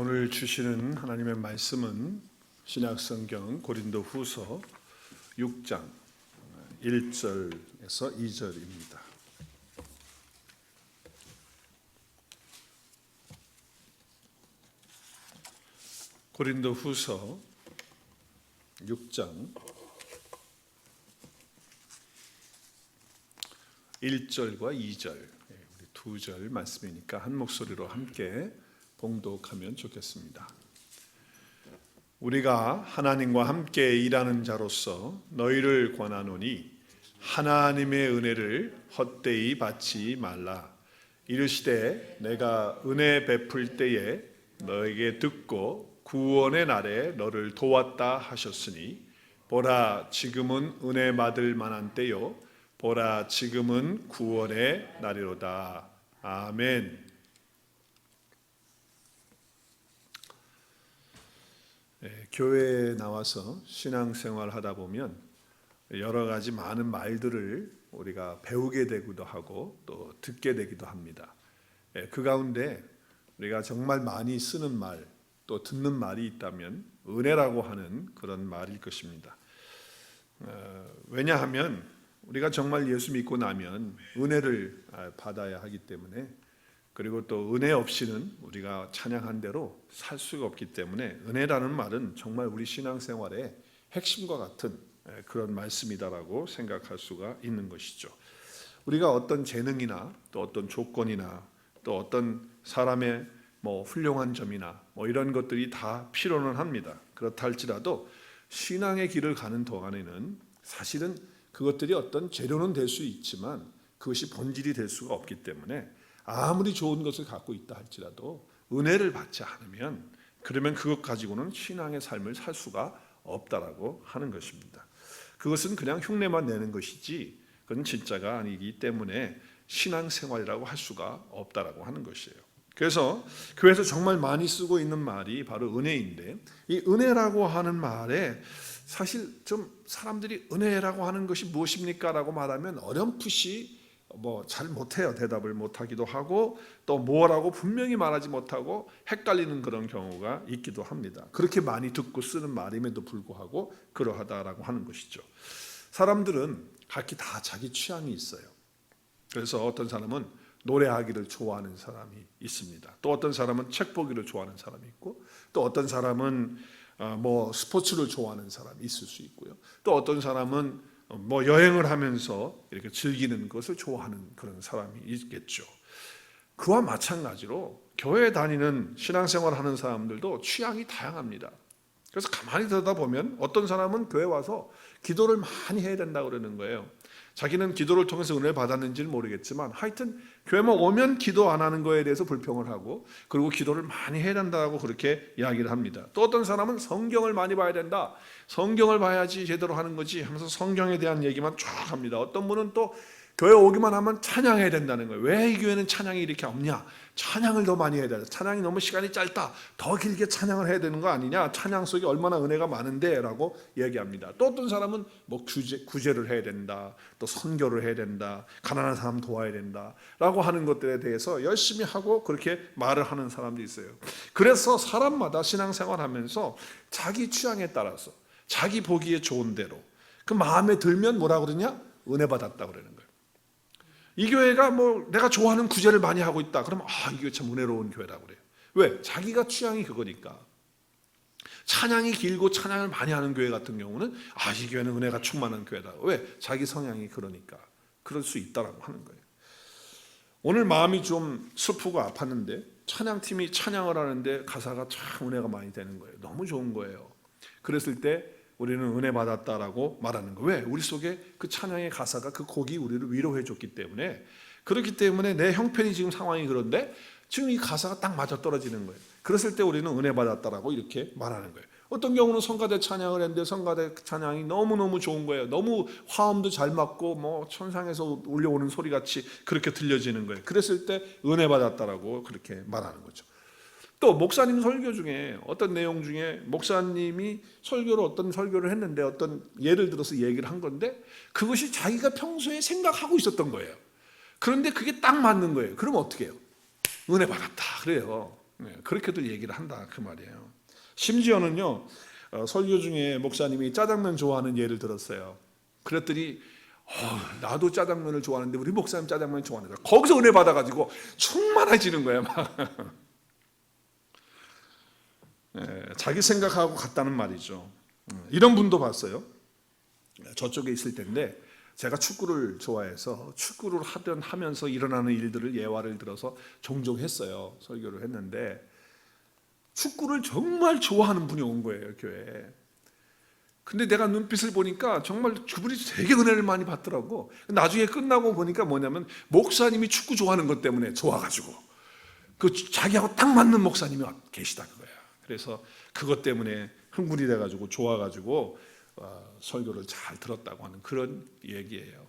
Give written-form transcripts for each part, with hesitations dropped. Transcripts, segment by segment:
오늘 주시는 하나님의 말씀은 신약성경 고린도후서 6장 1절에서 2절입니다. 고린도후서 6장 1절과 2절 두 절 말씀이니까 한 목소리로 함께 봉독하면 좋겠습니다. 우리가 하나님과 함께 일하는 자로서 너희를 권하노니 하나님의 은혜를 헛되이 받지 말라. 이르시되 내가 은혜 베풀 때에 너에게 듣고 구원의 날에 너를 도왔다 하셨으니 보라 지금은 은혜 받을 만한 때요 보라 지금은 구원의 날이로다. 아멘. 교회에 나와서 신앙생활 하다 보면 여러 가지 많은 말들을 우리가 배우게 되기도 하고 또 듣게 되기도 합니다. 그 가운데 우리가 정말 많이 쓰는 말, 또 듣는 말이 있다면 은혜라고 하는 그런 말일 것입니다. 왜냐하면 우리가 정말 예수 믿고 나면 은혜를 받아야 하기 때문에, 그리고 또 은혜 없이는 우리가 찬양한 대로 살 수가 없기 때문에 은혜라는 말은 정말 우리 신앙생활의 핵심과 같은 그런 말씀이다라고 생각할 수가 있는 것이죠. 우리가 어떤 재능이나 또 어떤 조건이나 또 어떤 사람의 훌륭한 점이나 이런 것들이 다 필요는 합니다. 그렇다 할지라도 신앙의 길을 가는 동안에는 사실은 그것들이 어떤 재료는 될 수 있지만 그것이 본질이 될 수가 없기 때문에 아무리 좋은 것을 갖고 있다 할지라도 은혜를 받지 않으면 그러면 그것 가지고는 신앙의 삶을 살 수가 없다라고 하는 것입니다. 그것은 그냥 흉내만 내는 것이지 그건 진짜가 아니기 때문에 신앙생활이라고 할 수가 없다라고 하는 것이에요. 그래서 교회에서 정말 많이 쓰고 있는 말이 바로 은혜인데, 이 은혜라고 하는 말에 사실 좀 사람들이 은혜라고 하는 것이 무엇입니까? 라고 말하면 어렴풋이 잘 못해요. 대답을 못하기도 하고 또 뭐라고 분명히 말하지 못하고 헷갈리는 그런 경우가 있기도 합니다. 그렇게 많이 듣고 쓰는 말임에도 불구하고 그러하다라고 하는 것이죠. 사람들은 각기 다 자기 취향이 있어요. 그래서 어떤 사람은 노래하기를 좋아하는 사람이 있습니다. 또 어떤 사람은 책 보기를 좋아하는 사람이 있고, 또 어떤 사람은 스포츠를 좋아하는 사람이 있을 수 있고요. 또 어떤 사람은 여행을 하면서 이렇게 즐기는 것을 좋아하는 그런 사람이 있겠죠. 그와 마찬가지로 교회에 다니는 신앙생활 하는 사람들도 취향이 다양합니다. 그래서 가만히 들여다보면 어떤 사람은 교회 와서 기도를 많이 해야 된다고 그러는 거예요. 자기는 기도를 통해서 은혜를 받았는지는 모르겠지만 하여튼 교회만 오면 기도 안 하는 거에 대해서 불평을 하고, 그리고 기도를 많이 해야 된다고 그렇게 이야기를 합니다. 또 어떤 사람은 성경을 많이 봐야 된다, 성경을 봐야지 제대로 하는 거지 하면서 성경에 대한 얘기만 쫙 합니다. 어떤 분은 또 교회 오기만 하면 찬양해야 된다는 거예요. 왜 이 교회는 찬양이 이렇게 없냐? 찬양을 더 많이 해야 된다. 찬양이 너무 시간이 짧다. 더 길게 찬양을 해야 되는 거 아니냐? 찬양 속에 얼마나 은혜가 많은데 라고 얘기합니다. 또 어떤 사람은 구제를 해야 된다. 또 선교를 해야 된다. 가난한 사람 도와야 된다. 라고 하는 것들에 대해서 열심히 하고 그렇게 말을 하는 사람도 있어요. 그래서 사람마다 신앙생활 하면서 자기 취향에 따라서 자기 보기에 좋은 대로 그 마음에 들면 뭐라고 그러냐? 은혜 받았다고 그러는 거예요. 이 교회가 내가 좋아하는 구제를 많이 하고 있다. 그러면 이 교회 참 은혜로운 교회라고 그래요. 왜? 자기가 취향이 그거니까. 찬양이 길고 찬양을 많이 하는 교회 같은 경우는 이 교회는 은혜가 충만한 교회다. 왜? 자기 성향이 그러니까. 그럴 수 있다라고 하는 거예요. 오늘 마음이 좀 슬프고 아팠는데 찬양팀이 찬양을 하는데 가사가 참 은혜가 많이 되는 거예요. 너무 좋은 거예요. 그랬을 때 우리는 은혜 받았다라고 말하는 거예요. 왜? 우리 속에 그 찬양의 가사가, 그 곡이 우리를 위로해 줬기 때문에, 그렇기 때문에 내 형편이 지금 상황이 그런데 지금 이 가사가 딱 맞아떨어지는 거예요. 그랬을 때 우리는 은혜 받았다라고 이렇게 말하는 거예요. 어떤 경우는 성가대 찬양을 했는데 성가대 찬양이 너무너무 좋은 거예요. 너무 화음도 잘 맞고 천상에서 울려오는 소리같이 그렇게 들려지는 거예요. 그랬을 때 은혜 받았다라고 그렇게 말하는 거죠. 또 목사님 설교 중에 어떤 내용 중에 목사님이 어떤 설교를 했는데 어떤 예를 들어서 얘기를 한 건데 그것이 자기가 평소에 생각하고 있었던 거예요. 그런데 그게 딱 맞는 거예요. 그러면 어떻게 해요? 은혜 받았다 그래요. 그렇게도 얘기를 한다 그 말이에요. 심지어는요 설교 중에 목사님이 짜장면 좋아하는 예를 들었어요. 그랬더니 나도 짜장면을 좋아하는데 우리 목사님 짜장면 좋아하는 거야. 거기서 은혜 받아가지고 충만해지는 거야 막. 자기 생각하고 같다는 말이죠. 이런 분도 봤어요. 저쪽에 있을 텐데 제가 축구를 좋아해서 축구를 하면서 일어나는 일들을 예화를 들어서 종종 했어요. 설교를 했는데 축구를 정말 좋아하는 분이 온 거예요 교회에. 근데 내가 눈빛을 보니까 정말 그분이 되게 은혜를 많이 받더라고. 나중에 끝나고 보니까 뭐냐면 목사님이 축구 좋아하는 것 때문에 좋아가지고 그 자기하고 딱 맞는 목사님이 계시다 그거야. 그래서 그것 때문에 흥분이 돼가지고 좋아가지고 설교를 잘 들었다고 하는 그런 얘기예요.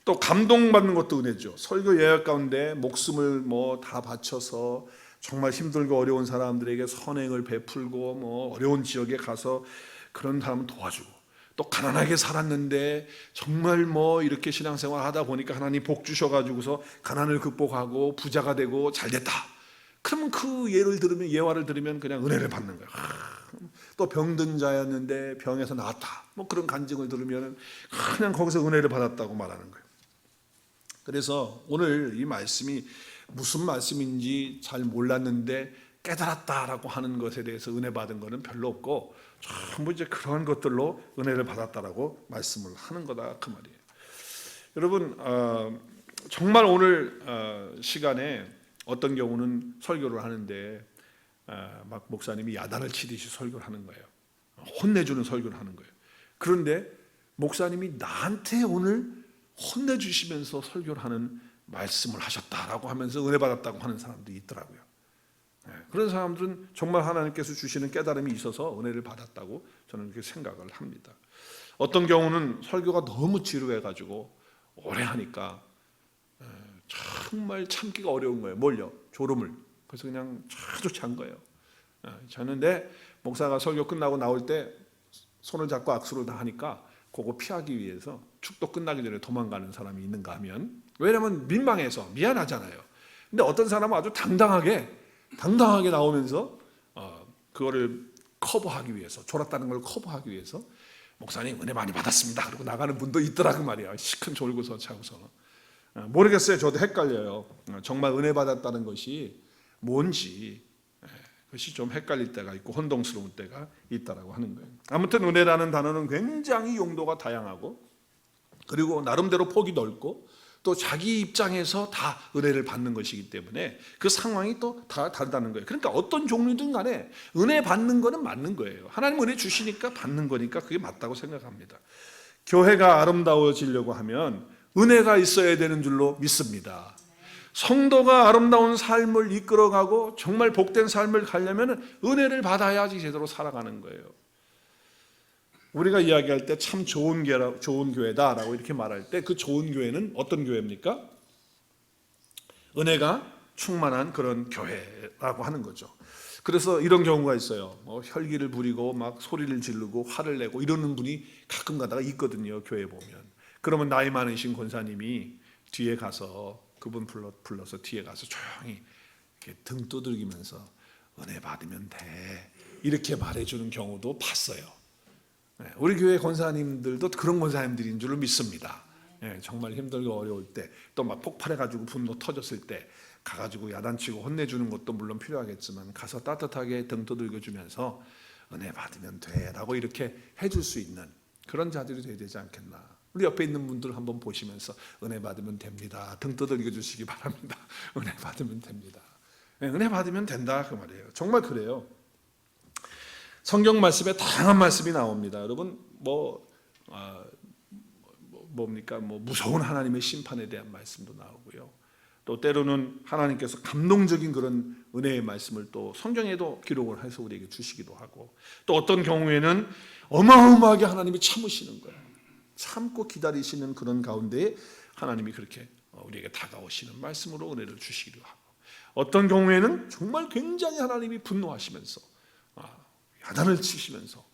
또 감동받는 것도 은혜죠. 설교 예약 가운데 목숨을 다 바쳐서 정말 힘들고 어려운 사람들에게 선행을 베풀고 어려운 지역에 가서 그런 사람을 도와주고, 또 가난하게 살았는데 정말 이렇게 신앙생활 하다 보니까 하나님 복 주셔가지고서 가난을 극복하고 부자가 되고 잘 됐다. 그러면 그 예화를 들으면 그냥 은혜를 받는 거예요. 또 병든 자였는데 병에서 나았다. 그런 간증을 들으면 그냥 거기서 은혜를 받았다고 말하는 거예요. 그래서 오늘 이 말씀이 무슨 말씀인지 잘 몰랐는데 깨달았다라고 하는 것에 대해서 은혜 받은 것은 별로 없고 전부 이제 그런 것들로 은혜를 받았다라고 말씀을 하는 거다 그 말이에요. 여러분 정말 오늘 시간에 어떤 경우는 설교를 하는데 막 목사님이 야단을 치듯이 설교를 하는 거예요. 혼내주는 설교를 하는 거예요. 그런데 목사님이 나한테 오늘 혼내주시면서 설교를 하는 말씀을 하셨다라고 하면서 은혜 받았다고 하는 사람들이 있더라고요. 그런 사람들은 정말 하나님께서 주시는 깨달음이 있어서 은혜를 받았다고 저는 그렇게 생각을 합니다. 어떤 경우는 설교가 너무 지루해가지고 오래 하니까 정말 참기가 어려운 거예요. 뭘요? 졸음을. 그래서 그냥 자주 잔 거예요. 잤는데 목사가 설교 끝나고 나올 때 손을 잡고 악수를 다 하니까 그거 피하기 위해서 축도 끝나기 전에 도망가는 사람이 있는가 하면, 왜냐하면 민망해서 미안하잖아요. 근데 어떤 사람은 아주 당당하게 나오면서 그거를 커버하기 위해서, 졸았다는 걸 커버하기 위해서 목사님 은혜 많이 받았습니다 그러고 나가는 분도 있더라 그 말이야. 시큰 졸고서 자고서. 모르겠어요. 저도 헷갈려요. 정말 은혜 받았다는 것이 뭔지 그것이 좀 헷갈릴 때가 있고 혼동스러운 때가 있다라고 하는 거예요. 아무튼 은혜라는 단어는 굉장히 용도가 다양하고, 그리고 나름대로 폭이 넓고, 또 자기 입장에서 다 은혜를 받는 것이기 때문에 그 상황이 또 다 다르다는 거예요. 그러니까 어떤 종류든 간에 은혜 받는 거는 맞는 거예요. 하나님 은혜 주시니까 받는 거니까 그게 맞다고 생각합니다. 교회가 아름다워지려고 하면 은혜가 있어야 되는 줄로 믿습니다. 성도가 아름다운 삶을 이끌어가고 정말 복된 삶을 가려면 은혜를 받아야지 제대로 살아가는 거예요. 우리가 이야기할 때 참 좋은 교회다라고 이렇게 말할 때 그 좋은 교회는 어떤 교회입니까? 은혜가 충만한 그런 교회라고 하는 거죠. 그래서 이런 경우가 있어요. 혈기를 부리고 막 소리를 지르고 화를 내고 이러는 분이 가끔 가다가 있거든요. 교회에 보면. 그러면 나이 많으신 권사님이 뒤에 가서 그분 불러서 뒤에 가서 조용히 이렇게 등 두들기면서 은혜 받으면 돼 이렇게 말해주는 경우도 봤어요. 우리 교회 권사님들도 그런 권사님들인 줄로 믿습니다. 정말 힘들고 어려울 때, 또 막 폭발해가지고 분노 터졌을 때 가가지고 야단치고 혼내주는 것도 물론 필요하겠지만 가서 따뜻하게 등 두들겨주면서 은혜 받으면 돼 라고 이렇게 해줄 수 있는 그런 자들이 돼야 되지 않겠나. 우리 옆에 있는 분들 한번 보시면서 은혜 받으면 됩니다. 등 두들겨 주시기 바랍니다. 은혜 받으면 됩니다. 은혜 받으면 된다 그 말이에요. 정말 그래요. 성경 말씀에 다양한 말씀이 나옵니다. 여러분 뭡니까? 무서운 하나님의 심판에 대한 말씀도 나오고요. 또 때로는 하나님께서 감동적인 그런 은혜의 말씀을 또 성경에도 기록을 해서 우리에게 주시기도 하고, 또 어떤 경우에는 어마어마하게 하나님이 참으시는 거예요. 참고 기다리시는 그런 가운데 하나님이 그렇게 우리에게 다가오시는 말씀으로 은혜를 주시기도 하고, 어떤 경우에는 정말 굉장히 하나님이 분노하시면서 야단을 치시면서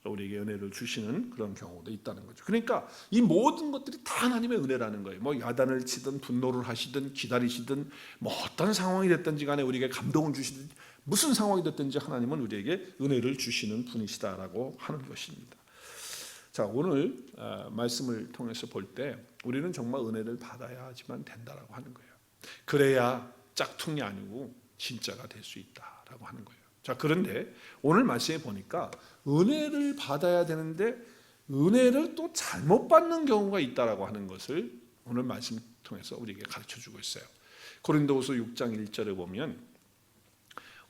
우리에게 은혜를 주시는 그런 경우도 있다는 거죠. 그러니까 이 모든 것들이 다 하나님의 은혜라는 거예요. 뭐 야단을 치든 분노를 하시든 기다리시든 뭐 어떤 상황이 됐든지 간에 우리에게 감동을 주시든 무슨 상황이 됐든지 하나님은 우리에게 은혜를 주시는 분이시다라고 하는 것입니다. 자, 오늘 말씀을 통해서 볼 때 우리는 정말 은혜를 받아야지만 된다라고 하는 거예요. 그래야 짝퉁이 아니고 진짜가 될 수 있다라고 하는 거예요. 자, 그런데 오늘 말씀에 보니까 은혜를 받아야 되는데 은혜를 또 잘못 받는 경우가 있다라고 하는 것을 오늘 말씀 통해서 우리에게 가르쳐주고 있어요. 고린도후서 6장 1절에 보면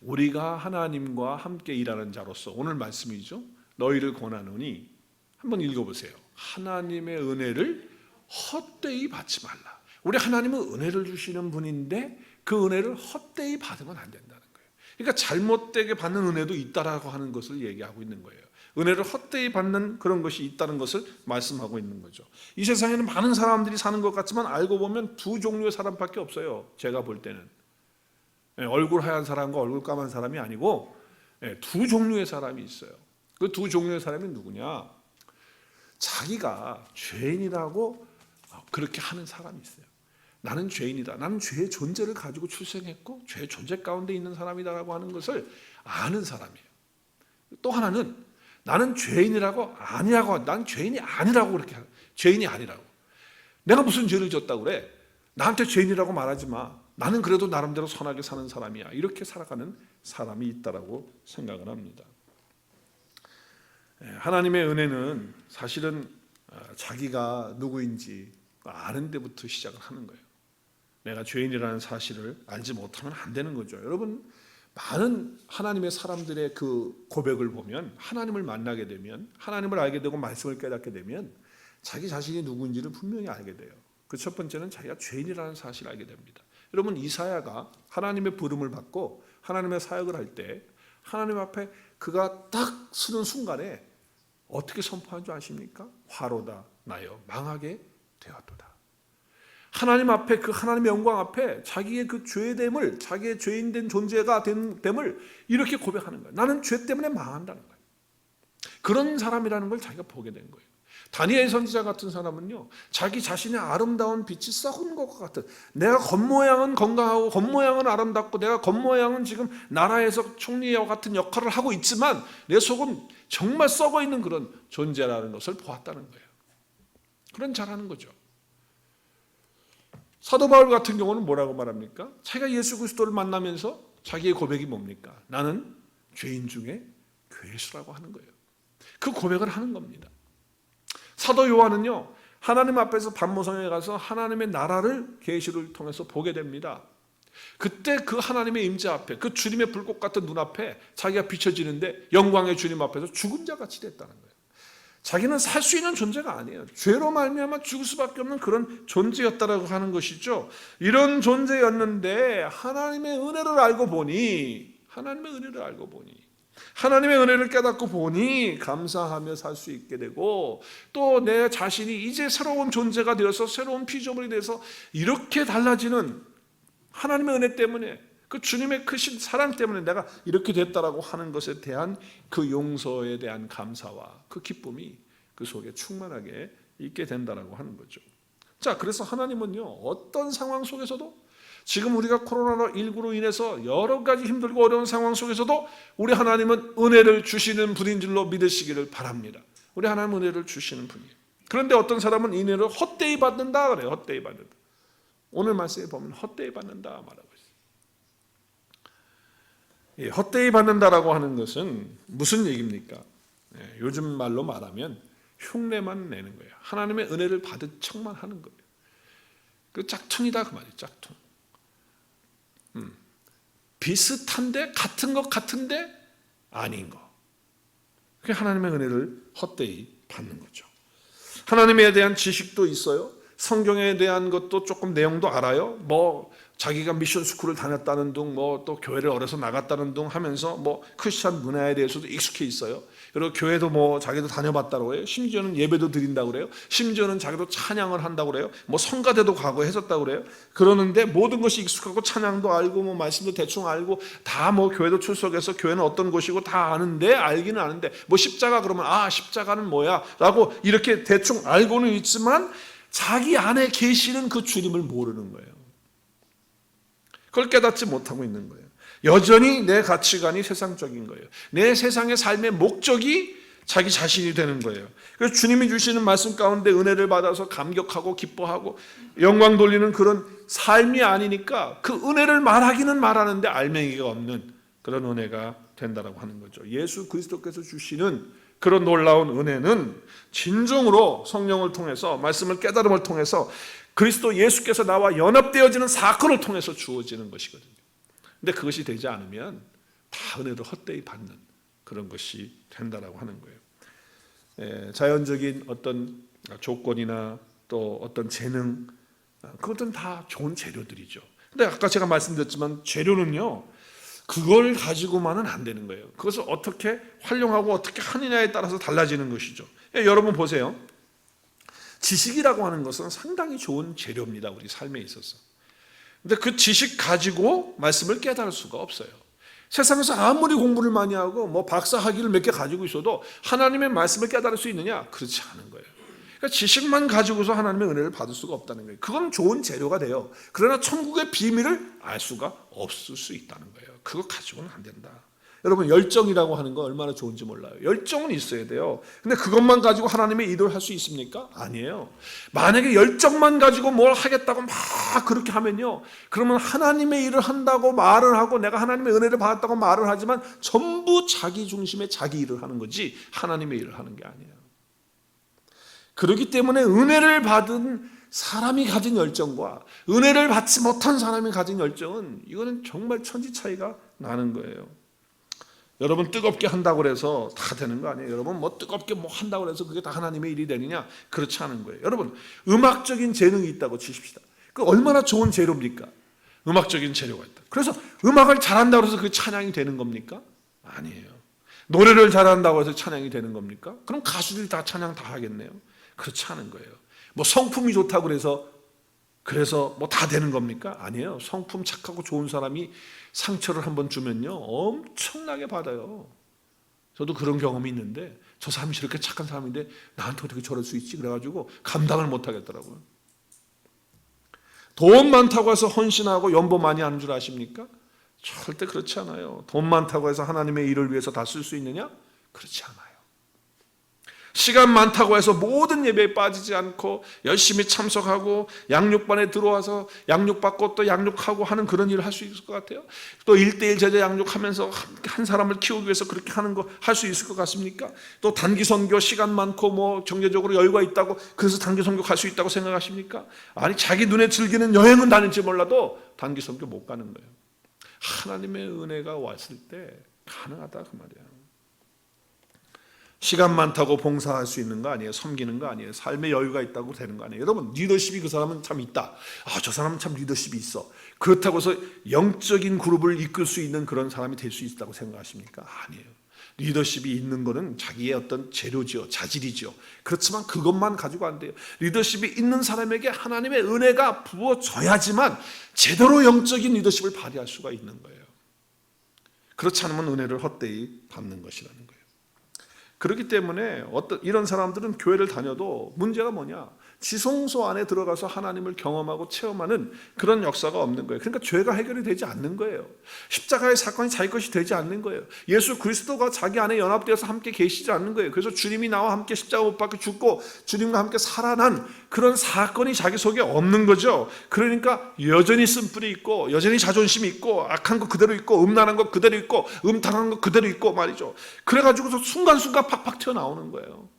우리가 하나님과 함께 일하는 자로서 오늘 말씀이죠. 너희를 권하노니 한번 읽어보세요. 하나님의 은혜를 헛되이 받지 말라. 우리 하나님은 은혜를 주시는 분인데 그 은혜를 헛되이 받으면 안 된다는 거예요. 그러니까 잘못되게 받는 은혜도 있다라고 하는 것을 얘기하고 있는 거예요. 은혜를 헛되이 받는 그런 것이 있다는 것을 말씀하고 있는 거죠. 이 세상에는 많은 사람들이 사는 것 같지만 알고 보면 두 종류의 사람밖에 없어요. 제가 볼 때는 얼굴 하얀 사람과 얼굴 까만 사람이 아니고 두 종류의 사람이 있어요. 그 두 종류의 사람이 누구냐? 자기가 죄인이라고 그렇게 하는 사람이 있어요. 나는 죄인이다. 나는 죄의 존재를 가지고 출생했고 죄의 존재 가운데 있는 사람이다라고 하는 것을 아는 사람이에요. 또 하나는 나는 죄인이라고 아니라고, 난 죄인이 아니라고 그렇게 하는, 죄인이 아니라고. 내가 무슨 죄를 졌다고 그래? 나한테 죄인이라고 말하지 마. 나는 그래도 나름대로 선하게 사는 사람이야. 이렇게 살아가는 사람이 있다라고 생각을 합니다. 하나님의 은혜는 사실은 자기가 누구인지 아는 데부터 시작을 하는 거예요. 내가 죄인이라는 사실을 알지 못하면 안 되는 거죠. 여러분, 많은 하나님의 사람들의 그 고백을 보면 하나님을 만나게 되면 하나님을 알게 되고 말씀을 깨닫게 되면 자기 자신이 누구인지를 분명히 알게 돼요. 그 첫 번째는 자기가 죄인이라는 사실을 알게 됩니다. 여러분, 이사야가 하나님의 부름을 받고 하나님의 사역을 할 때 하나님 앞에 그가 딱 서는 순간에 어떻게 선포한 줄 아십니까? 화로다 나여 망하게 되었도다. 하나님 앞에, 그 하나님의 영광 앞에 자기의 그 죄됨을, 자기의 죄인된 존재가 됨을 이렇게 고백하는 거예요. 나는 죄 때문에 망한다는 거예요. 그런 사람이라는 걸 자기가 보게 된 거예요. 다니엘 선지자 같은 사람은요, 자기 자신의 아름다운 빛이 썩은 것과 같은, 내가 겉모양은 건강하고 겉모양은 아름답고 내가 겉모양은 지금 나라에서 총리와 같은 역할을 하고 있지만 내 속은 정말 썩어 있는 그런 존재라는 것을 보았다는 거예요. 그런 잘하는 거죠. 사도 바울 같은 경우는 뭐라고 말합니까? 자기가 예수 그리스도를 만나면서 자기의 고백이 뭡니까? 나는 죄인 중에 괴수라고 하는 거예요. 그 고백을 하는 겁니다. 사도 요한은요, 하나님 앞에서 반모성에 가서 하나님의 나라를 계시를 통해서 보게 됩니다. 그때 그 하나님의 임재 앞에, 그 주님의 불꽃 같은 눈앞에 자기가 비춰지는데 영광의 주님 앞에서 죽은 자같이 됐다는 거예요. 자기는 살 수 있는 존재가 아니에요. 죄로 말미암아 죽을 수밖에 없는 그런 존재였다라고 하는 것이죠. 이런 존재였는데 하나님의 은혜를 알고 보니, 하나님의 은혜를 깨닫고 보니 감사하며 살 수 있게 되고, 또 내 자신이 이제 새로운 존재가 되어서 새로운 피조물이 돼서 이렇게 달라지는 하나님의 은혜 때문에, 그 주님의 크신 사랑 때문에 내가 이렇게 됐다라고 하는 것에 대한 그 용서에 대한 감사와 그 기쁨이 그 속에 충만하게 있게 된다라고 하는 거죠. 자, 그래서 하나님은요, 어떤 상황 속에서도, 지금 우리가 코로나19로 인해서 여러 가지 힘들고 어려운 상황 속에서도 우리 하나님은 은혜를 주시는 분인 줄로 믿으시기를 바랍니다. 우리 하나님은 은혜를 주시는 분이에요. 그런데 어떤 사람은 은혜를 헛되이 받는다 그래요. 헛되이 받는다. 오늘 말씀에 보면 헛되이 받는다 말하고 있어요. 헛되이 받는다라고 하는 것은 무슨 얘기입니까? 요즘 말로 말하면 흉내만 내는 거예요. 하나님의 은혜를 받은 척만 하는 거예요. 그 짝퉁이다 그 말이에요. 짝퉁. 비슷한데, 같은 것 같은데 아닌 거. 그게 하나님의 은혜를 헛되이 받는 거죠. 하나님에 대한 지식도 있어요. 성경에 대한 것도 조금 내용도 알아요. 뭐 자기가 미션 스쿨을 다녔다는 둥, 뭐 또 교회를 어려서 나갔다는 둥 하면서 뭐 크리스천 문화에 대해서도 익숙해 있어요. 그리고 교회도 뭐 자기도 다녀봤다고 해요. 심지어는 예배도 드린다고 그래요. 심지어는 자기도 찬양을 한다고 그래요. 뭐 성가대도 가고 했었다고 그래요. 그러는데 모든 것이 익숙하고 찬양도 알고 뭐 말씀도 대충 알고 다 뭐 교회도 출석해서 교회는 어떤 곳이고 다 아는데, 알기는 아는데 뭐 십자가 그러면 아 십자가는 뭐야 라고 이렇게 대충 알고는 있지만 자기 안에 계시는 그 주님을 모르는 거예요. 그걸 깨닫지 못하고 있는 거예요. 여전히 내 가치관이 세상적인 거예요. 내 세상의 삶의 목적이 자기 자신이 되는 거예요. 그래서 주님이 주시는 말씀 가운데 은혜를 받아서 감격하고 기뻐하고 영광 돌리는 그런 삶이 아니니까 그 은혜를 말하기는 말하는데 알맹이가 없는 그런 은혜가 된다라고 하는 거죠. 예수 그리스도께서 주시는 그런 놀라운 은혜는 진정으로 성령을 통해서 말씀을 깨달음을 통해서 그리스도 예수께서 나와 연합되어지는 사건을 통해서 주어지는 것이거든요. 근데 그것이 되지 않으면 다 은혜를 헛되이 받는 그런 것이 된다라고 하는 거예요. 자연적인 어떤 조건이나 또 어떤 재능, 그것은 다 좋은 재료들이죠. 근데 아까 제가 말씀드렸지만 재료는요, 그걸 가지고만은 안 되는 거예요. 그것을 어떻게 활용하고 어떻게 하느냐에 따라서 달라지는 것이죠. 여러분 보세요. 지식이라고 하는 것은 상당히 좋은 재료입니다. 우리 삶에 있어서. 근데 그 지식 가지고 말씀을 깨달을 수가 없어요. 세상에서 아무리 공부를 많이 하고 뭐 박사 학위를 몇 개 가지고 있어도 하나님의 말씀을 깨달을 수 있느냐? 그렇지 않은 거예요. 그러니까 지식만 가지고서 하나님의 은혜를 받을 수가 없다는 거예요. 그건 좋은 재료가 돼요. 그러나 천국의 비밀을 알 수가 없을 수 있다는 거예요. 그거 가지고는 안 된다. 여러분 열정이라고 하는 거 얼마나 좋은지 몰라요. 열정은 있어야 돼요. 근데 그것만 가지고 하나님의 일을 할 수 있습니까? 아니에요. 만약에 열정만 가지고 뭘 하겠다고 막 그렇게 하면요, 그러면 하나님의 일을 한다고 말을 하고 내가 하나님의 은혜를 받았다고 말을 하지만 전부 자기 중심의 자기 일을 하는 거지 하나님의 일을 하는 게 아니에요. 그렇기 때문에 은혜를 받은 사람이 가진 열정과 은혜를 받지 못한 사람이 가진 열정은 이거는 정말 천지 차이가 나는 거예요. 여러분 뜨겁게 한다고 해서 다 되는 거 아니에요. 여러분 뭐 뜨겁게 뭐 한다고 해서 그게 다 하나님의 일이 되느냐? 그렇지 않은 거예요. 여러분 음악적인 재능이 있다고 치십시다. 그 얼마나 좋은 재료입니까? 음악적인 재료가 있다. 그래서 음악을 잘한다고 해서 그 찬양이 되는 겁니까? 아니에요. 노래를 잘한다고 해서 찬양이 되는 겁니까? 그럼 가수들이 다 찬양 다 하겠네요. 그렇지 않은 거예요. 뭐 성품이 좋다고 그래서 뭐 다 되는 겁니까? 아니에요. 성품 착하고 좋은 사람이 상처를 한번 주면요 엄청나게 받아요. 저도 그런 경험이 있는데 저 사람이 저렇게 착한 사람인데 나한테 어떻게 저럴 수 있지? 그래가지고 감당을 못 하겠더라고요. 돈 많다고 해서 헌신하고 연보 많이 하는 줄 아십니까? 절대 그렇지 않아요. 돈 많다고 해서 하나님의 일을 위해서 다 쓸 수 있느냐? 그렇지 않아요. 시간 많다고 해서 모든 예배에 빠지지 않고 열심히 참석하고 양육반에 들어와서 양육받고 또 양육하고 하는 그런 일을 할 수 있을 것 같아요? 또 1:1 제자 양육하면서 한 사람을 키우기 위해서 그렇게 하는 거 할 수 있을 것 같습니까? 또 단기 선교 시간 많고 뭐 경제적으로 여유가 있다고 그래서 단기 선교 갈 수 있다고 생각하십니까? 아니 자기 눈에 즐기는 여행은 다닐지 몰라도 단기 선교 못 가는 거예요. 하나님의 은혜가 왔을 때 가능하다 그 말이에요. 시간 많다고 봉사할 수 있는 거 아니에요. 섬기는 거 아니에요. 삶의 여유가 있다고 되는 거 아니에요. 여러분 리더십이 그 사람은 참 있다. 저 사람은 참 리더십이 있어. 그렇다고 해서 영적인 그룹을 이끌 수 있는 그런 사람이 될 수 있다고 생각하십니까? 아니에요. 리더십이 있는 거는 자기의 어떤 재료죠. 자질이죠. 그렇지만 그것만 가지고 안 돼요. 리더십이 있는 사람에게 하나님의 은혜가 부어져야지만 제대로 영적인 리더십을 발휘할 수가 있는 거예요. 그렇지 않으면 은혜를 헛되이 받는 것이라는 거예요. 그렇기 때문에 이런 사람들은 교회를 다녀도 문제가 뭐냐? 지성소 안에 들어가서 하나님을 경험하고 체험하는 그런 역사가 없는 거예요. 그러니까 죄가 해결이 되지 않는 거예요. 십자가의 사건이 자기 것이 되지 않는 거예요. 예수 그리스도가 자기 안에 연합되어서 함께 계시지 않는 거예요. 그래서 주님이 나와 함께 십자가 못 박혀 죽고 주님과 함께 살아난 그런 사건이 자기 속에 없는 거죠. 그러니까 여전히 쓴뿌리 있고 여전히 자존심이 있고 악한 거 그대로 있고 음란한 거 그대로 있고 음탕한 거 그대로 있고 말이죠. 그래가지고서 순간순간 팍팍 튀어나오는 거예요.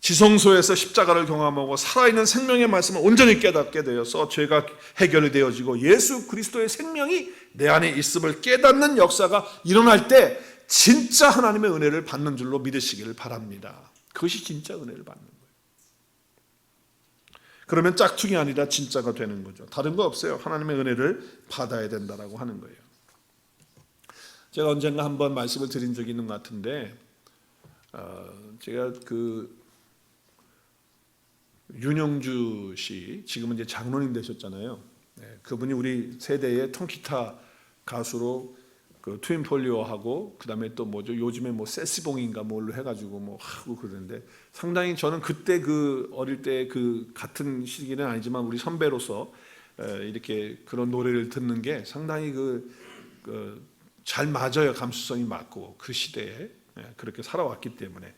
지성소에서 십자가를 경험하고 살아있는 생명의 말씀을 온전히 깨닫게 되어서 죄가 해결이 되어지고 예수 그리스도의 생명이 내 안에 있음을 깨닫는 역사가 일어날 때 진짜 하나님의 은혜를 받는 줄로 믿으시기를 바랍니다. 그것이 진짜 은혜를 받는 거예요. 그러면 짝퉁이 아니라 진짜가 되는 거죠. 다른 거 없어요. 하나님의 은혜를 받아야 된다라고 하는 거예요. 제가 언젠가 한번 말씀을 드린 적이 있는 것 같은데, 제가 윤영주 씨, 지금은 이제 장로님 되셨잖아요. 그분이 우리 세대의 통기타 가수로 트윈폴리오하고 그다음에 또 뭐죠, 요즘에 뭐 세스봉인가 뭘로 해가지고 뭐 하고 그러는데, 상당히 저는 그때 어릴 때 같은 시기는 아니지만 우리 선배로서 이렇게 그런 노래를 듣는 게 상당히 잘 맞아요. 감수성이 맞고 그 시대에 그렇게 살아왔기 때문에.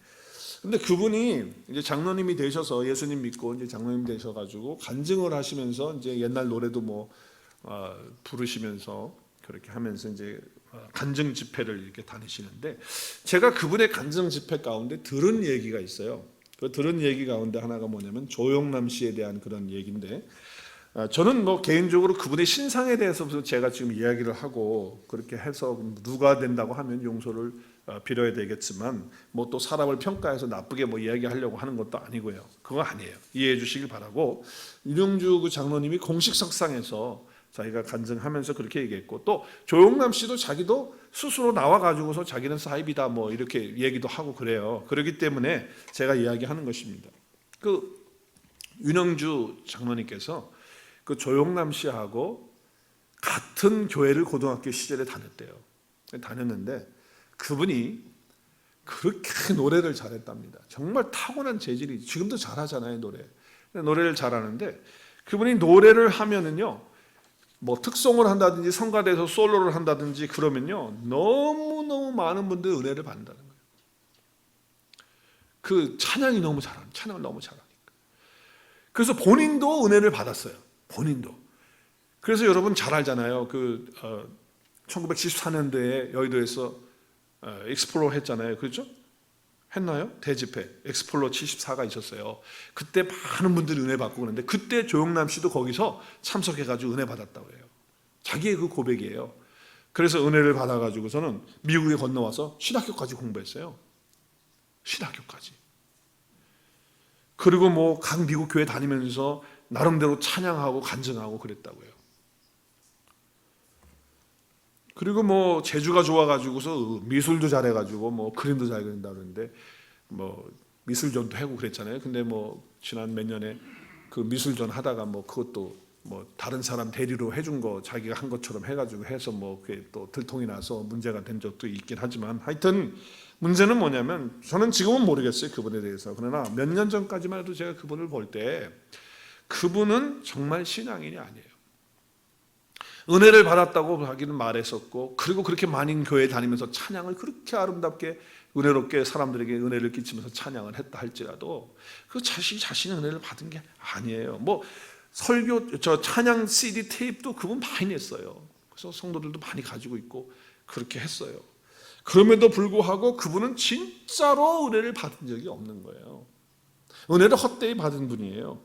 근데 그분이 이제 장로님이 되셔서 예수님 믿고 이제 장로님 되셔가지고 간증을 하시면서 이제 옛날 노래도 뭐 부르시면서 그렇게 하면서 이제 간증 집회를 이렇게 다니시는데, 제가 그분의 간증 집회 가운데 들은 얘기가 있어요. 그 들은 얘기 가운데 하나가 뭐냐면 조영남 씨에 대한 그런 얘기인데, 저는 뭐 개인적으로 그분의 신상에 대해서 제가 지금 이야기를 하고 그렇게 해서 누가 된다고 하면 용서를 빌어야 되겠지만, 뭐 또 사람을 평가해서 나쁘게 뭐 이야기하려고 하는 것도 아니고요. 그거 아니에요. 이해해 주시길 바라고, 윤영주 그 장로님이 공식 석상에서 자기가 간증하면서 그렇게 얘기했고, 또 조영남 씨도 자기도 스스로 나와가지고서 자기는 사입이다 뭐 이렇게 얘기도 하고 그래요. 그렇기 때문에 제가 이야기하는 것입니다. 윤영주 장로님께서 그 조영남 씨하고 같은 교회를 고등학교 시절에 다녔는데 그분이 그렇게 노래를 잘했답니다. 정말 타고난 재질이, 지금도 잘하잖아요, 노래를 잘하는데, 그분이 노래를 하면은요, 뭐 특송을 한다든지 성가대에서 솔로를 한다든지 그러면요, 너무너무 많은 분들이 은혜를 받는다는 거예요. 찬양을 너무 잘하니까. 그래서 본인도 은혜를 받았어요. 본인도. 그래서 여러분 잘 알잖아요. 1974년도에 여의도에서 엑스플로 했잖아요. 그렇죠? 했나요? 대집회 엑스플로 74가 있었어요. 그때 많은 분들이 은혜 받고 그러는데, 그때 조영남 씨도 거기서 참석해가지고 은혜 받았다고 해요. 자기의 그 고백이에요. 그래서 은혜를 받아가지고서는 미국에 건너와서 신학교까지 공부했어요. 신학교까지. 그리고 뭐 각 미국 교회 다니면서 나름대로 찬양하고 간증하고 그랬다고요. 그리고 뭐 재주가 좋아가지고서 미술도 잘해가지고 뭐 그림도 잘 그린다 그러는데, 뭐 미술전도 하고 그랬잖아요. 근데 뭐 지난 몇 년에 그 미술전 하다가 뭐 그것도 뭐 다른 사람 대리로 해준 거 자기가 한 것처럼 해가지고 해서 뭐 그게 또 들통이 나서 문제가 된 적도 있긴 하지만, 하여튼 문제는 뭐냐면, 저는 지금은 모르겠어요, 그분에 대해서. 그러나 몇 년 전까지만 해도 제가 그분을 볼 때 그분은 정말 신앙인이 아니에요. 은혜를 받았다고 하기는 말했었고, 그리고 그렇게 많은 교회에 다니면서 찬양을 그렇게 아름답게 은혜롭게 사람들에게 은혜를 끼치면서 찬양을 했다 할지라도 자신이 은혜를 받은 게 아니에요. 뭐 설교 찬양 CD 테이프도 그분 많이 냈어요. 그래서 성도들도 많이 가지고 있고 그렇게 했어요. 그럼에도 불구하고 그분은 진짜로 은혜를 받은 적이 없는 거예요. 은혜를 헛되이 받은 분이에요.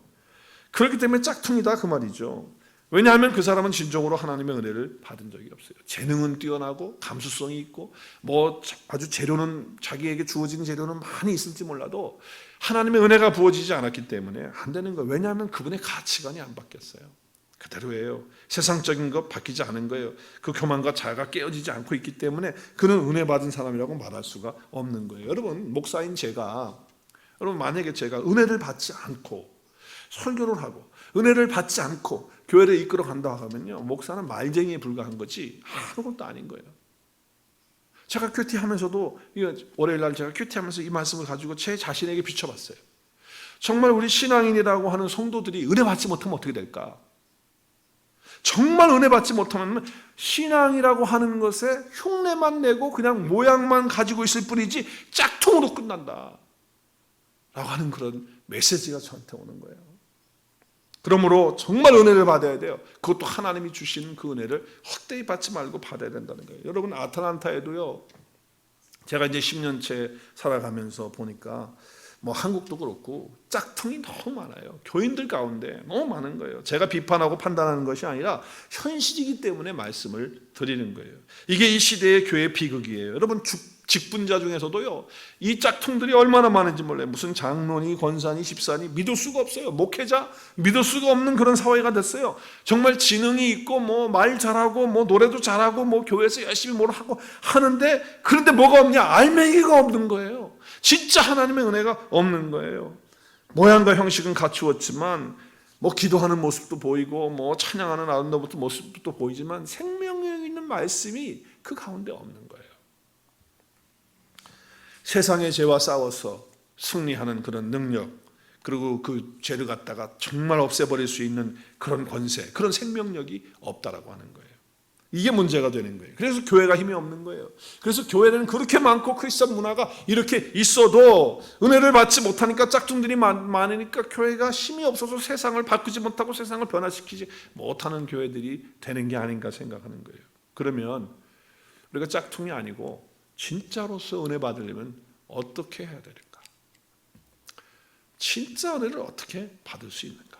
그렇기 때문에 짝퉁이다 그 말이죠. 왜냐하면 그 사람은 진정으로 하나님의 은혜를 받은 적이 없어요. 재능은 뛰어나고 감수성이 있고 뭐 아주 재료는, 자기에게 주어진 재료는 많이 있을지 몰라도 하나님의 은혜가 부어지지 않았기 때문에 안 되는 거예요. 왜냐하면 그분의 가치관이 안 바뀌었어요. 그대로예요. 세상적인 것 바뀌지 않은 거예요. 그 교만과 자아가 깨어지지 않고 있기 때문에 그는 은혜 받은 사람이라고 말할 수가 없는 거예요. 여러분, 목사인 제가, 만약에 제가 은혜를 받지 않고 설교를 하고 은혜를 받지 않고 교회를 이끌어 간다 하면요, 목사는 말쟁이에 불과한 거지 아무것도 아닌 거예요. 제가 큐티하면서도, 월요일 날 제가 큐티하면서 이 말씀을 가지고 제 자신에게 비춰봤어요. 정말 우리 신앙인이라고 하는 성도들이 은혜 받지 못하면 어떻게 될까? 정말 은혜 받지 못하면 신앙이라고 하는 것에 흉내만 내고 그냥 모양만 가지고 있을 뿐이지 짝퉁으로 끝난다 라고 하는 그런 메시지가 저한테 오는 거예요. 그러므로 정말 은혜를 받아야 돼요. 그것도 하나님이 주시는 그 은혜를 헛되이 받지 말고 받아야 된다는 거예요. 여러분, 아틀란타에도요, 제가 이제 10년째 살아가면서 보니까 뭐 한국도 그렇고 짝퉁이 너무 많아요. 교인들 가운데 너무 많은 거예요. 제가 비판하고 판단하는 것이 아니라 현실이기 때문에 말씀을 드리는 거예요. 이게 이 시대의 교회 비극이에요. 여러분, 직분자 중에서도요, 이 짝퉁들이 얼마나 많은지 몰라요. 무슨 장로니 권사니 집사니 믿을 수가 없어요. 목회자 믿을 수가 없는 그런 사회가 됐어요. 정말 지능이 있고 뭐 말 잘하고 뭐 노래도 잘하고 뭐 교회에서 열심히 뭘 하고 하는데, 그런데 뭐가 없냐? 알맹이가 없는 거예요. 진짜 하나님의 은혜가 없는 거예요. 모양과 형식은 갖추었지만 뭐 기도하는 모습도 보이고 뭐 찬양하는 아름다운 모습도 보이지만 생명력 있는 말씀이 그 가운데 없는 거예요. 세상의 죄와 싸워서 승리하는 그런 능력, 그리고 그 죄를 갖다가 정말 없애버릴 수 있는 그런 권세, 그런 생명력이 없다라고 하는 거예요. 이게 문제가 되는 거예요. 그래서 교회가 힘이 없는 거예요. 그래서 교회는 그렇게 많고 크리스천 문화가 이렇게 있어도 은혜를 받지 못하니까, 짝퉁들이 많으니까 교회가 힘이 없어서 세상을 바꾸지 못하고 세상을 변화시키지 못하는 교회들이 되는 게 아닌가 생각하는 거예요. 그러면 우리가 짝퉁이 아니고 진짜로서 은혜 받으려면 어떻게 해야 될까? 진짜 은혜를 어떻게 받을 수 있는가?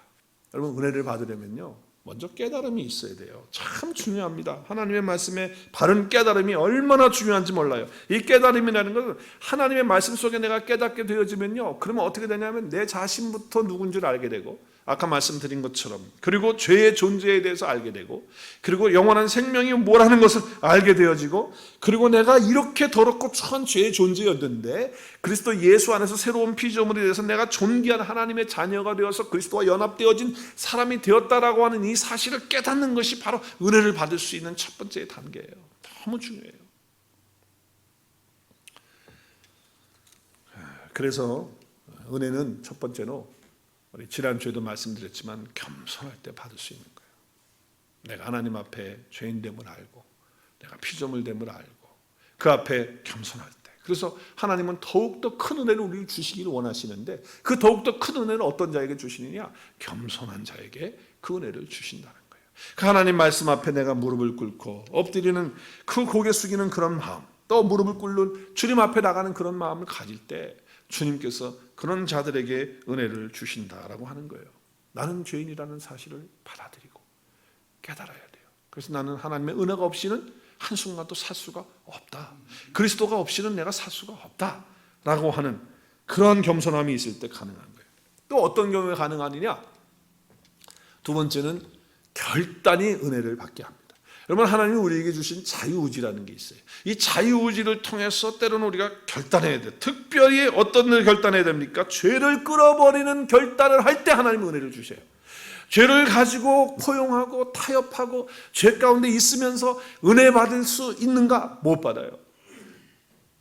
여러분, 은혜를 받으려면요, 먼저 깨달음이 있어야 돼요. 참 중요합니다. 하나님의 말씀에 바른 깨달음이 얼마나 중요한지 몰라요. 이 깨달음이라는 것은 하나님의 말씀 속에 내가 깨닫게 되어지면요, 그러면 어떻게 되냐면 내 자신부터 누군지를 알게 되고, 아까 말씀드린 것처럼, 그리고 죄의 존재에 대해서 알게 되고, 그리고 영원한 생명이 뭐라는 것을 알게 되어지고, 그리고 내가 이렇게 더럽고 처한 죄의 존재였는데 그리스도 예수 안에서 새로운 피조물이 되어서 내가 존귀한 하나님의 자녀가 되어서 그리스도와 연합되어진 사람이 되었다라고 하는 이 사실을 깨닫는 것이 바로 은혜를 받을 수 있는 첫 번째 단계예요. 너무 중요해요. 그래서 은혜는 첫 번째로, 우리 지난주에도 말씀드렸지만 겸손할 때 받을 수 있는 거예요. 내가 하나님 앞에 죄인됨을 알고 내가 피조물됨을 알고 그 앞에 겸손할 때, 그래서 하나님은 더욱더 큰 은혜를 우리를 주시기를 원하시는데, 그 더욱더 큰 은혜를 어떤 자에게 주시느냐? 겸손한 자에게 그 은혜를 주신다는 거예요. 그 하나님 말씀 앞에 내가 무릎을 꿇고 엎드리는, 그 고개 숙이는 그런 마음, 또 무릎을 꿇는 주님 앞에 나가는 그런 마음을 가질 때 주님께서 그런 자들에게 은혜를 주신다라고 하는 거예요. 나는 죄인이라는 사실을 받아들이고 깨달아야 돼요. 그래서 나는 하나님의 은혜가 없이는 한순간도 살 수가 없다. 그리스도가 없이는 내가 살 수가 없다라고 하는 그런 겸손함이 있을 때 가능한 거예요. 또 어떤 경우에 가능하느냐? 두 번째는 결단이 은혜를 받게 합니다. 여러분, 하나님이 우리에게 주신 자유의지라는 게 있어요. 이 자유의지를 통해서 때로는 우리가 결단해야 돼요. 특별히 어떤 일 결단해야 됩니까? 죄를 끌어버리는 결단을 할 때 하나님은 은혜를 주세요. 죄를 가지고 포용하고 타협하고 죄 가운데 있으면서 은혜 받을 수 있는가? 못 받아요.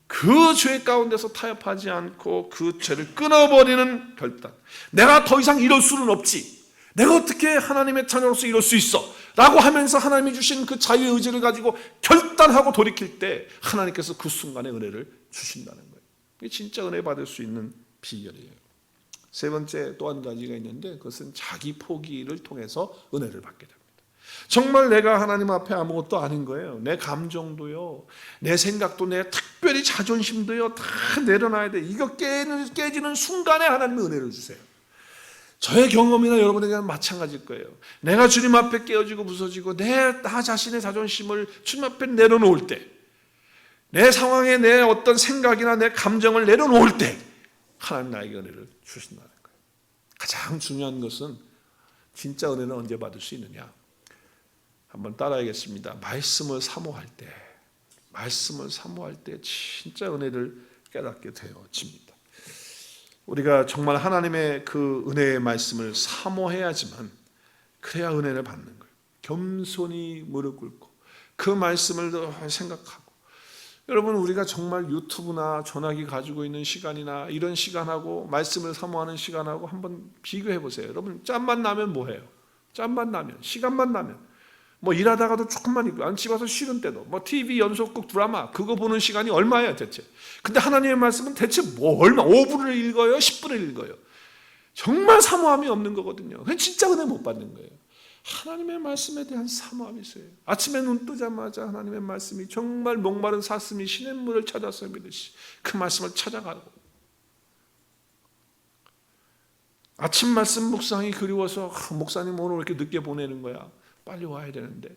그 죄 가운데서 타협하지 않고 그 죄를 끊어버리는 결단. 내가 더 이상 이럴 수는 없지. 내가 어떻게 하나님의 자녀로서 이럴 수 있어? 라고 하면서 하나님이 주신 그 자유의 의지를 가지고 결단하고 돌이킬 때 하나님께서 그 순간에 은혜를 주신다는 거예요. 이게 진짜 은혜 받을 수 있는 비결이에요. 세 번째 또 한 가지가 있는데, 그것은 자기 포기를 통해서 은혜를 받게 됩니다. 정말 내가 하나님 앞에 아무것도 아닌 거예요. 내 감정도요, 내 생각도, 내 특별히 자존심도요, 다 내려놔야 돼. 이거 깨지는 순간에 하나님의 은혜를 주세요. 저의 경험이나 여러분에게는 마찬가지일 거예요. 내가 주님 앞에 깨어지고 부서지고 나 자신의 자존심을 주님 앞에 내려놓을 때, 내 상황에 내 어떤 생각이나 내 감정을 내려놓을 때 하나님 나에게 은혜를 주신다는 거예요. 가장 중요한 것은 진짜 은혜는 언제 받을 수 있느냐? 한번 따라하겠습니다. 말씀을 사모할 때 진짜 은혜를 깨닫게 되어집니다. 우리가 정말 하나님의 그 은혜의 말씀을 사모해야지만 그래야 은혜를 받는 거예요. 겸손히 무릎 꿇고 그 말씀을 생각하고. 여러분, 우리가 정말 유튜브나 전화기 가지고 있는 시간이나 이런 시간하고 말씀을 사모하는 시간하고 한번 비교해 보세요. 여러분, 짬만 나면 뭐해요? 짬만 나면, 시간만 나면 뭐 일하다가도 조금만 있고, 집 와서 쉬는 때도 뭐 TV 연속극 드라마 그거 보는 시간이 얼마예요 대체? 근데 하나님의 말씀은 대체 뭐 얼마? 5분을 읽어요? 10분을 읽어요? 정말 사모함이 없는 거거든요. 그냥 진짜 은혜 못 받는 거예요. 하나님의 말씀에 대한 사모함이 있어요. 아침에 눈 뜨자마자 하나님의 말씀이 정말 목마른 사슴이 시냇물을 찾아서 믿듯이 그 말씀을 찾아가고, 아침 말씀 묵상이 그리워서 목사님 오늘 왜 이렇게 늦게 보내는 거야? 빨리 와야 되는데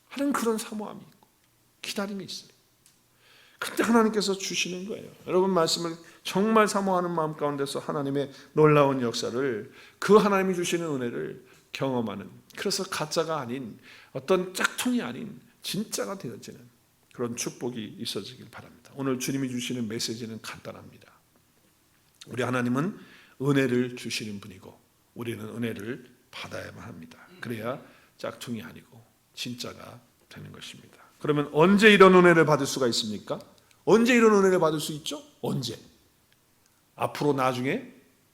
하는 그런 사모함이 있고 기다림이 있어요. 그때 하나님께서 주시는 거예요. 여러분 말씀을 정말 사모하는 마음 가운데서 하나님의 놀라운 역사를, 그 하나님이 주시는 은혜를 경험하는, 그래서 가짜가 아닌, 어떤 짝퉁이 아닌 진짜가 되어지는 그런 축복이 있어지길 바랍니다. 오늘 주님이 주시는 메시지는 간단합니다. 우리 하나님은 은혜를 주시는 분이고 우리는 은혜를 받아야만 합니다. 그래야 짝퉁이 아니고 진짜가 되는 것입니다. 그러면 언제 이런 은혜를 받을 수가 있습니까? 언제 이런 은혜를 받을 수 있죠? 언제? 앞으로 나중에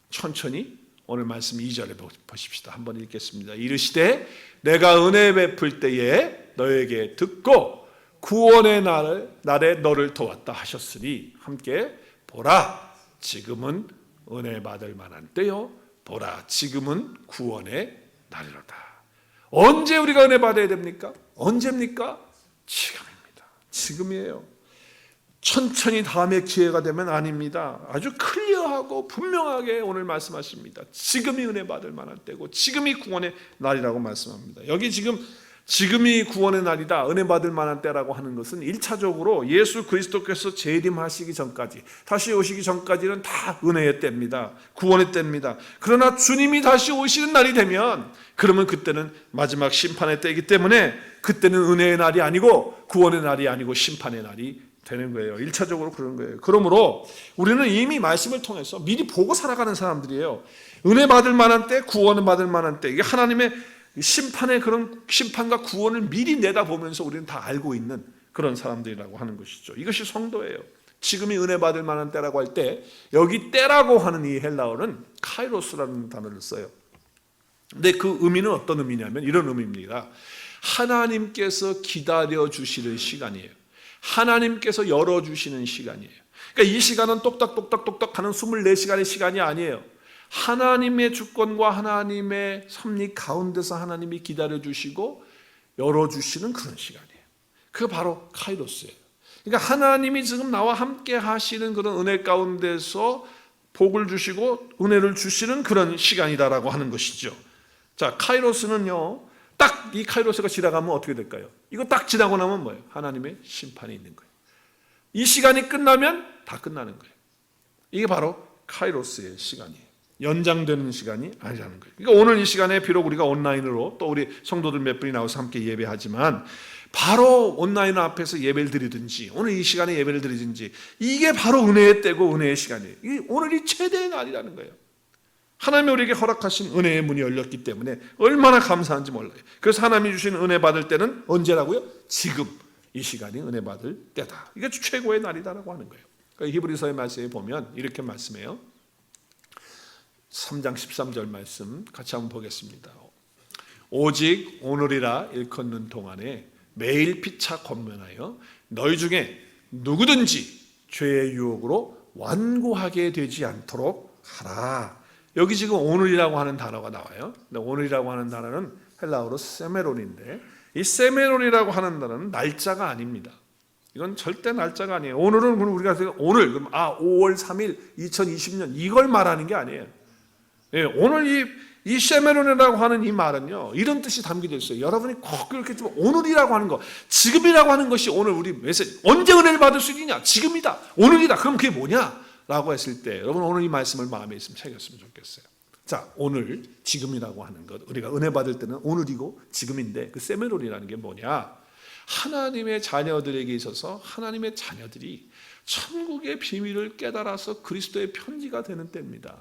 천천히. 오늘 말씀 2절에 보십시다. 한번 읽겠습니다. 이르시되 내가 은혜 베풀 때에 너에게 듣고 구원의 날에 너를 도왔다 하셨으니 함께 보라 지금은 은혜 받을 만한 때요, 보라 지금은 구원의 날이로다. 언제 우리가 은혜 받아야 됩니까? 언제입니까? 지금입니다. 지금이에요. 천천히 다음에 기회가 되면 아닙니다. 아주 클리어하고 분명하게 오늘 말씀하십니다. 지금이 은혜 받을 만한 때고 지금이 구원의 날이라고 말씀합니다. 여기 지금이 구원의 날이다, 은혜 받을 만한 때라고 하는 것은 1차적으로 예수 그리스도께서 재림하시기 전까지, 다시 오시기 전까지는 다 은혜의 때입니다. 구원의 때입니다. 그러나 주님이 다시 오시는 날이 되면, 그러면 그때는 마지막 심판의 때이기 때문에 그때는 은혜의 날이 아니고 구원의 날이 아니고 심판의 날이 되는 거예요. 1차적으로 그런 거예요. 그러므로 우리는 이미 말씀을 통해서 미리 보고 살아가는 사람들이에요. 은혜 받을 만한 때, 구원을 받을 만한 때, 이게 하나님의 심판의 그런 심판과 구원을 미리 내다보면서 우리는 다 알고 있는 그런 사람들이라고 하는 것이죠. 이것이 성도예요. 지금이 은혜 받을 만한 때라고 할 때, 여기 때라고 하는 이 헬라어는 카이로스라는 단어를 써요. 근데 그 의미는 어떤 의미냐면 이런 의미입니다. 하나님께서 기다려 주시는 시간이에요. 하나님께서 열어주시는 시간이에요. 그러니까 이 시간은 똑딱똑딱똑딱 하는 24시간의 시간이 아니에요. 하나님의 주권과 하나님의 섭리 가운데서 하나님이 기다려주시고 열어주시는 그런 시간이에요. 그게 바로 카이로스예요. 그러니까 하나님이 지금 나와 함께 하시는 그런 은혜 가운데서 복을 주시고 은혜를 주시는 그런 시간이다라고 하는 것이죠. 자, 카이로스는요, 딱 이 카이로스가 지나가면 어떻게 될까요? 이거 딱 지나고 나면 뭐예요? 하나님의 심판이 있는 거예요. 이 시간이 끝나면 다 끝나는 거예요. 이게 바로 카이로스의 시간이에요. 연장되는 시간이 아니라는 거예요. 그러니까 오늘 이 시간에 비록 우리가 온라인으로 또 우리 성도들 몇 분이 나와서 함께 예배하지만, 바로 온라인 앞에서 예배를 드리든지 오늘 이 시간에 예배를 드리든지, 이게 바로 은혜의 때고 은혜의 시간이에요. 이게 오늘이 최대의 날이라는 거예요. 하나님이 우리에게 허락하신 은혜의 문이 열렸기 때문에 얼마나 감사한지 몰라요. 그래서 하나님이 주신 은혜 받을 때는 언제라고요? 지금 이 시간이 은혜 받을 때다. 이게 최고의 날이다라고 하는 거예요. 그러니까 히브리서의 말씀에 보면 이렇게 말씀해요. 3장 13절 말씀 같이 한번 보겠습니다. 오직 오늘이라 일컫는 동안에 매일 피차 권면하여 너희 중에 누구든지 죄의 유혹으로 완고하게 되지 않도록 하라. 여기 지금 오늘이라고 하는 단어가 나와요. 근데 오늘이라고 하는 단어는 헬라어로 세메론인데, 이 세메론이라고 하는 단어는 날짜가 아닙니다. 이건 절대 날짜가 아니에요. 오늘은 우리가 오늘 그럼 5월 3일 2020년 이걸 말하는 게 아니에요. 예, 오늘 이 세메론이라고 하는 이 말은요, 이런 뜻이 담겨져 있어요. 여러분이 꼭 그렇게 좀 오늘이라고 하는 거, 지금이라고 하는 것이 오늘 우리 메시지. 언제 은혜를 받을 수 있느냐? 지금이다. 오늘이다. 그럼 그게 뭐냐? 라고 했을 때 여러분 오늘 이 말씀을 마음에 있으면 새겼으면 좋겠어요. 자, 오늘 지금이라고 하는 것, 우리가 은혜 받을 때는 오늘이고 지금인데, 그 세메론이라는 게 뭐냐? 하나님의 자녀들에게 있어서 하나님의 자녀들이 천국의 비밀을 깨달아서 그리스도의 편지가 되는 때입니다.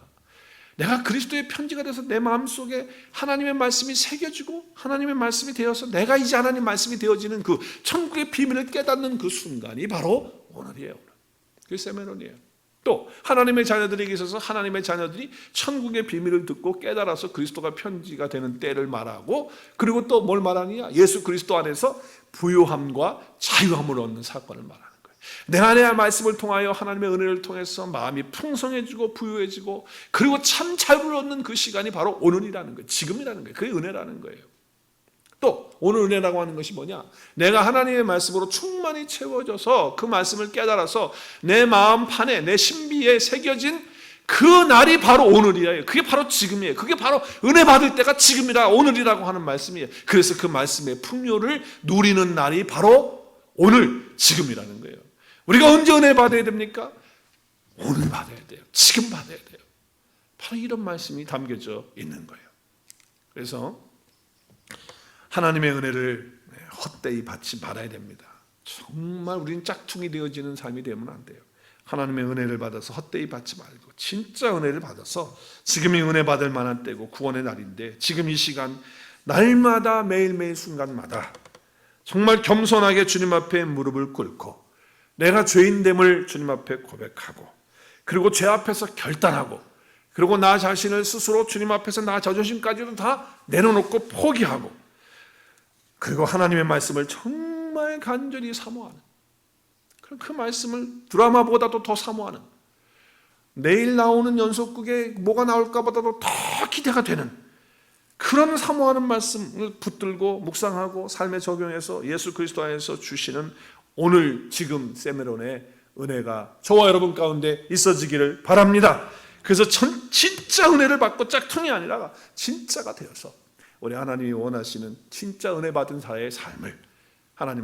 내가 그리스도의 편지가 돼서 내 마음속에 하나님의 말씀이 새겨지고 하나님의 말씀이 되어서 내가 이제 하나님 말씀이 되어지는 그 천국의 비밀을 깨닫는 그 순간이 바로 오늘이에요. 그게 세메론이에요. 또 하나님의 자녀들에게 있어서 하나님의 자녀들이 천국의 비밀을 듣고 깨달아서 그리스도가 편지가 되는 때를 말하고, 그리고 또 뭘 말하느냐? 예수 그리스도 안에서 부요함과 자유함을 얻는 사건을 말하는 거예요. 내 안에 말씀을 통하여 하나님의 은혜를 통해서 마음이 풍성해지고 부유해지고, 그리고 참 자유를 얻는 그 시간이 바로 오늘이라는 거예요. 지금이라는 거예요. 그게 은혜라는 거예요. 또 오늘 은혜라고 하는 것이 뭐냐? 내가 하나님의 말씀으로 충만히 채워져서 그 말씀을 깨달아서 내 마음판에, 내 신비에 새겨진 그 날이 바로 오늘이에요. 그게 바로 지금이에요. 그게 바로 은혜 받을 때가 지금이라, 오늘이라고 하는 말씀이에요. 그래서 그 말씀의 풍요를 누리는 날이 바로 오늘, 지금이라는 거예요. 우리가 언제 은혜 받아야 됩니까? 오늘 받아야 돼요. 지금 받아야 돼요. 바로 이런 말씀이 담겨져 있는 거예요. 그래서 하나님의 은혜를 헛되이 받지 말아야 됩니다. 정말 우리는 짝퉁이 되어지는 삶이 되면 안 돼요. 하나님의 은혜를 받아서 헛되이 받지 말고 진짜 은혜를 받아서 지금이 은혜 받을 만한 때고 구원의 날인데 지금 이 시간 날마다 매일매일 순간마다 정말 겸손하게 주님 앞에 무릎을 꿇고 내가 죄인됨을 주님 앞에 고백하고 그리고 죄 앞에서 결단하고 그리고 나 자신을 스스로 주님 앞에서 나 자존심까지도 다 내려놓고 포기하고 그리고 하나님의 말씀을 정말 간절히 사모하는 그 말씀을 드라마보다도 더 사모하는 내일 나오는 연속극에 뭐가 나올까 보다도 더 기대가 되는 그런 사모하는 말씀을 붙들고 묵상하고 삶에 적용해서 예수 그리스도 안에서 주시는 오늘 지금 세메론의 은혜가 저와 여러분 가운데 있어지기를 바랍니다. 그래서 진짜 은혜를 받고 짝퉁이 아니라 진짜가 되어서 우리 하나님이 원하시는 진짜 은혜 받은 자의 삶을 하나님